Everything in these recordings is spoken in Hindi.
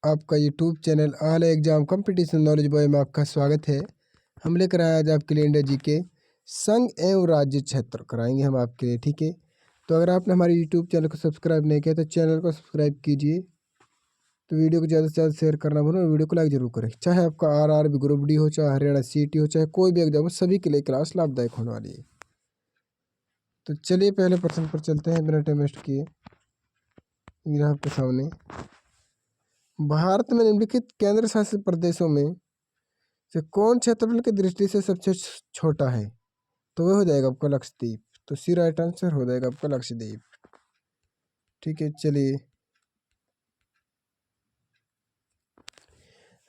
आपका YouTube channel all exam competition knowledge boy में आपका स्वागत है। हम लेकर आए आज आपके लिए इंडिया जी के संघ एवं राज्य क्षेत्र कराएंगे हम आपके लिए, ठीक है। तो अगर आपने हमारे यूट्यूब चैनल को सब्सक्राइब नहीं किया तो चैनल को सब्सक्राइब कीजिए। तो वीडियो को ज़्यादा से ज़्यादा शेयर करना भूलें और वीडियो को लाइक जरूर करें। चाहे आपका RRB ग्रुप डी हो, चाहे हरियाणा CET हो, चाहे कोई भी एग्जाम हो, सभी के लिए क्लास लाभदायक होने वाली है। तो चलिए पहले प्रश्न पर चलते हैं बिना टाइम वेस्ट किए। ये आपके सामने भारत में निम्नलिखित केंद्र शासित प्रदेशों में से कौन क्षेत्रफल की दृष्टि से सबसे छोटा है? तो वह हो जाएगा आपका लक्षद्वीप। तो सी राइट आंसर हो जाएगा आपका लक्षद्वीप, ठीक है। चलिए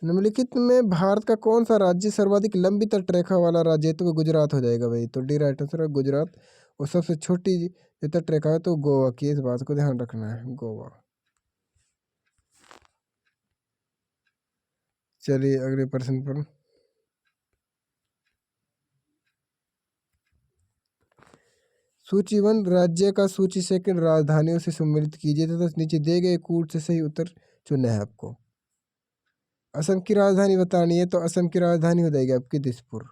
निम्नलिखित में भारत का कौन सा राज्य सर्वाधिक लंबी तटरेखा वाला राज्य है? तो वो गुजरात हो जाएगा भाई। तो डी राइट आंसर है गुजरात। और सबसे छोटी तटरेखा है तो गोवा की, इस बात को ध्यान रखना है, गोवा। चलिए अगले प्रश्न पर। सूची 1 राज्य का सूची सेकंड राजधानियों से सम्मिलित कीजिए तथा नीचे दिए गए कूट से सही उत्तर चुनना है आपको। असम की राजधानी बतानी है तो असम की राजधानी हो जाएगी आपकी दिसपुर,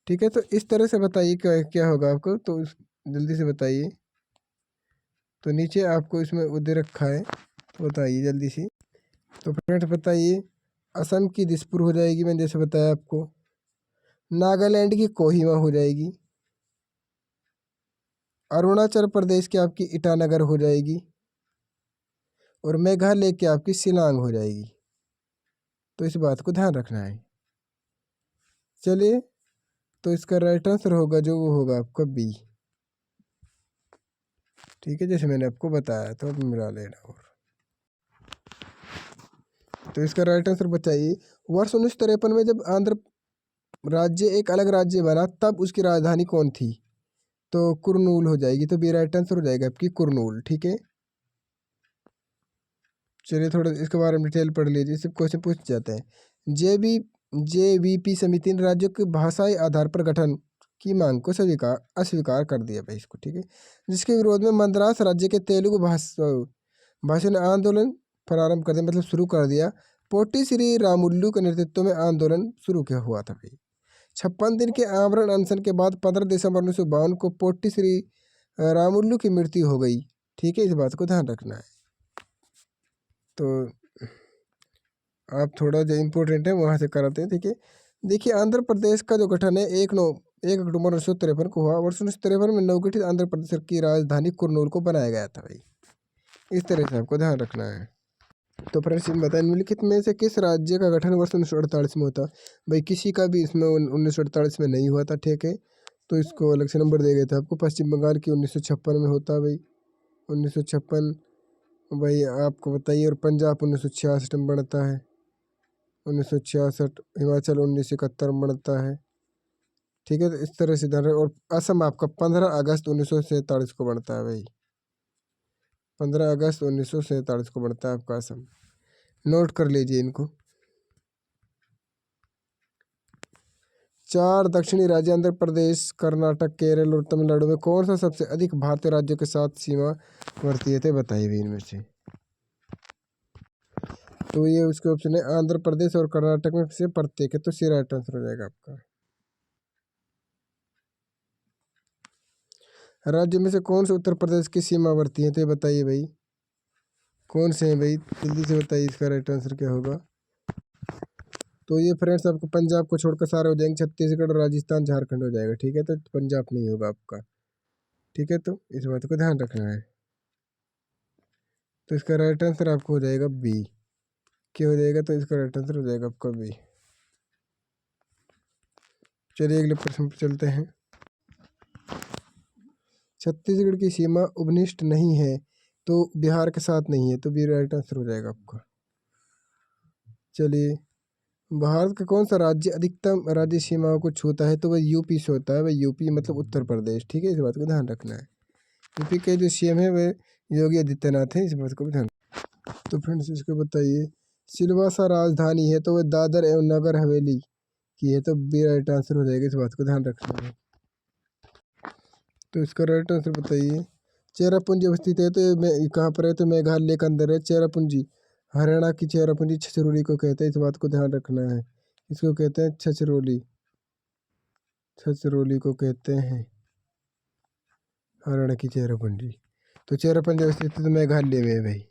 ठीक है। तो इस तरह से बताइए क्या क्या होगा आपको, तो जल्दी से बताइए। तो नीचे आपको इसमें दे रखा है, तो बताइए जल्दी से। तो फ्रेंड्स बताइए, असम की दिसपुर हो जाएगी, मैंने जैसे बताया आपको। नागालैंड की कोहिमा हो जाएगी। अरुणाचल प्रदेश की आपकी ईटानगर हो जाएगी। और मेघालय की आपकी शिलांग हो जाएगी। तो इस बात को ध्यान रखना है। चलिए तो इसका राइट आंसर होगा जो वो होगा आपका बी, ठीक है, जैसे मैंने आपको बताया। तो अब मिला लेना। और तो इसका राइट आंसर बताइए। वर्ष 1953 में जब आंध्र राज्य एक अलग राज्य बना तब उसकी राजधानी कौन थी? तो कुरनूल हो जाएगी। तो बी राइट आंसर हो जाएगा आपकी कुरनूल, ठीक है। चलिए थोड़ा इसके बारे में डिटेल पढ़ लीजिए, सब क्वेश्चन पूछ जाते हैं। JVP समिति ने राज्यों के भाषाई आधार पर गठन की मांग को अस्वीकार कर दिया भाई इसको, ठीक है। जिसके विरोध में मद्रास राज्य के तेलुगु भाषा ने आंदोलन प्रारंभ कर दिया, मतलब शुरू कर दिया। पोट्टी श्री रामुलु के नेतृत्व में आंदोलन शुरू किया हुआ था भाई। 56 दिन के आमरण अनशन के बाद 15 दिसंबर 1952 को पोट्टी श्री रामुलु की मृत्यु हो गई, ठीक है। इस बात को ध्यान रखना है। तो आप थोड़ा जो इम्पोर्टेंट है वहाँ से कराते हैं, ठीक है। देखिए आंध्र प्रदेश का जो गठन है 1 अक्टूबर 1953 को हुआ। वर्ष 1953 में नवगठित आंध्र प्रदेश की राजधानी कुरनूल को बनाया गया था भाई। इस तरह से आपको ध्यान रखना है। तो फ्रेंड्स बताएं निम्नलिखित में से किस राज्य का गठन वर्ष 1948 में होता? भाई किसी का भी इसमें 1948 में नहीं हुआ था, ठीक है। तो इसको अलग से नंबर दिए गए थे आपको। पश्चिम बंगाल की 1956 में होता भाई, 1956 भाई आपको बताइए। और पंजाब 1966 में बनता है, 1966। हिमाचल 1971 में बनता है, ठीक है। तो इस तरह से ध्यान। और असम आपका 15 अगस्त 1947 को बनता है भाई, 15 अगस्त 1947 को बनता है आपका असम। नोट कर लीजिए इनको। 4 दक्षिणी राज्य आंध्र प्रदेश, कर्नाटक, केरल और तमिलनाडु में कौन सा सबसे अधिक भारतीय राज्यों के साथ सीमा वर्ती है? बताइए भी इनमें से। तो ये उसके ऑप्शन है आंध्र प्रदेश और कर्नाटक में से प्रत्येक है। तो सी राइट आंसर हो जाएगा आपका। राज्य में से कौन से उत्तर प्रदेश की सीमावर्ती है? तो ये बताइए भाई कौन से हैं भाई, जल्दी से बताइए इसका राइट आंसर क्या होगा। तो ये फ्रेंड्स आपको पंजाब को छोड़कर सारे हो जाएंगे, छत्तीसगढ़, राजस्थान, झारखंड हो जाएगा, ठीक है। तो पंजाब नहीं होगा आपका, ठीक है। तो इस बात को ध्यान रखना है। तो इसका राइट आंसर आपको हो जाएगा बी, क्या हो जाएगा? तो इसका राइट आंसर हो जाएगा आपका बी। चलिए अगले प्रश्न पर चलते हैं। छत्तीसगढ़ की सीमा उपनिष्ठ नहीं है तो बिहार के साथ नहीं है। तो बी राइट आंसर हो जाएगा आपका। चलिए भारत का कौन सा राज्य अधिकतम राज्य सीमाओं को छूता है? तो वह यूपी से होता है। वह यूपी मतलब उत्तर प्रदेश, ठीक है। इस बात को ध्यान रखना है। यूपी के जो CM है वह योगी आदित्यनाथ है, इस बात को भी ध्यान। तो फ्रेंड्स इसको बताइए सिलवासा राजधानी है तो वह दादर एवं नगर हवेली की है। तो बी राइट आंसर हो जाएगा, इस बात को ध्यान रखना है। तो इसका राइट आंसर बताइए। चेरापूंजी अवस्थित है तो ये कहाँ पर है? तो मेघालय के अंदर है चेरापूंजी। हरियाणा की चेरापूंजी छछरौली को कहते हैं, इस बात को ध्यान रखना है। इसको कहते हैं छछरौली, छछरौली को कहते हैं हरियाणा की चेरापूंजी। तो चेरापूंजी स्थित मेघालय में है भाई।